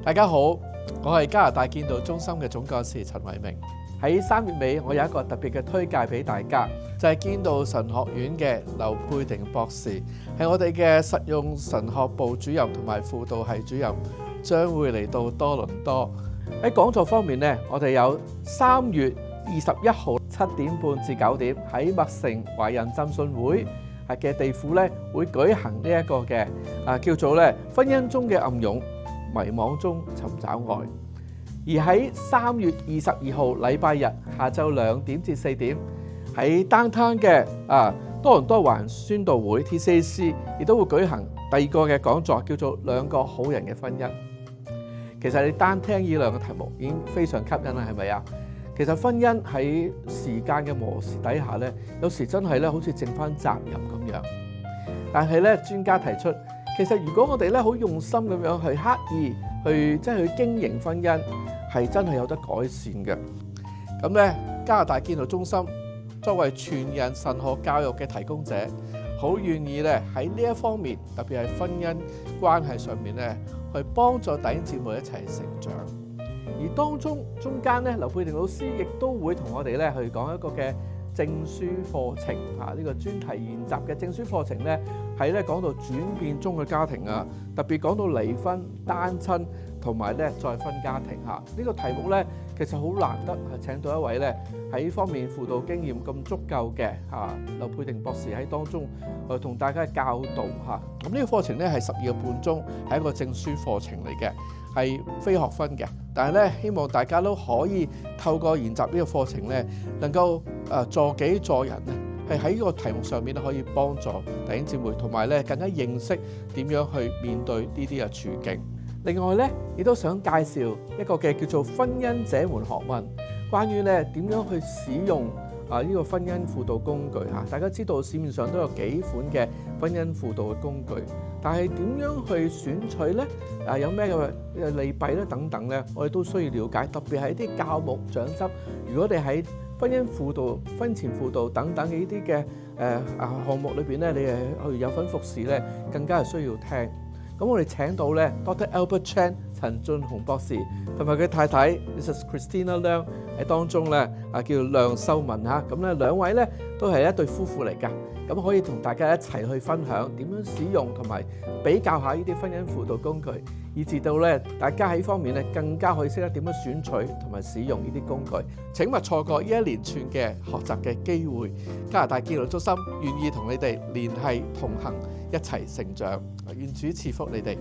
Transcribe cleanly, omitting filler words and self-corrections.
大家好，我係加拿大建道中心嘅總幹事陳偉明。喺3月尾，我有一個特別嘅推介俾大家，就係建道神學院嘅劉佩婷博士，係我哋嘅實用神學部主任同埋輔導系主任，將會嚟到多倫多。喺講座方面呢，我哋有3月21號7點半至9點喺麥城華人浸信會嘅地府咧，會舉行呢一個嘅叫做咧婚姻中嘅暗湧，迷惘中尋找愛。而喺3月22號禮拜日下晝2點至4點喺 Downtown 嘅多倫多華宣道會 TCAC 亦都會舉行第2個嘅講座，叫做兩個好人嘅婚姻。其實你單聽呢兩個題目已經非常吸引啦，係咪啊？其實婚姻喺時間嘅磨蝕底下咧，有時真係咧好似剩翻責任咁樣。但係咧，專家提出，其實如果我哋咧好用心咁樣去刻意去去經營婚姻，係真係有得改善嘅。咁咧，加拿大建道中心作為全人神學教育嘅提供者，好願意咧喺呢一方面，特別係婚姻關係上面咧，去幫助弟兄姊妹一齊成長。而當中間咧，劉佩婷老師亦都會同我哋咧去講一個嘅證書課程呢個專題研習嘅證書課程咧，係咧講到轉變中嘅家庭特別講到離婚、單親同埋咧再婚家庭呢個題目咧，其實好難得係請到一位咧喺呢方面輔導經驗咁足夠嘅劉佩婷博士喺當中同大家教導咁呢個課程咧係12個半鐘，係一個證書課程嚟嘅，係非學分嘅。但係咧，希望大家都可以透過研習呢個課程咧，能夠助己助人咧，係喺呢個題目上面可以幫助弟兄姊妹，同埋咧更加認識點樣去面對呢啲嘅處境。另外咧，亦都想介紹一個嘅叫做婚姻這門學問，關於咧點樣去使用呢個婚姻輔導工具大家知道市面上都有幾款嘅婚姻輔導嘅工具，但係點樣去選取呢？有咩嘅利弊咧等等咧，我哋都需要了解。特別係一啲教牧長執，如果你喺婚姻輔導、婚前輔導等等嘅呢啲嘅項目裏邊咧，你係去有份服侍咧，更加係需要聽。咁我哋請到咧 Dr. Albert Chan 陳俊雄博士同埋佢太太 Mrs. Christina Leung 喺當中咧叫梁秀文咁咧兩位咧都係一對夫婦嚟㗎，咁可以同大家一齊去分享點樣使用同埋比較下呢啲婚姻輔導工具，以至到咧大家喺方面咧更加可以識得點樣選取同埋使用呢啲工具。請勿錯過呢一連串嘅學習嘅機會。加拿大建道中心願意同你哋聯繫同行，一齊成長。願主賜福你哋。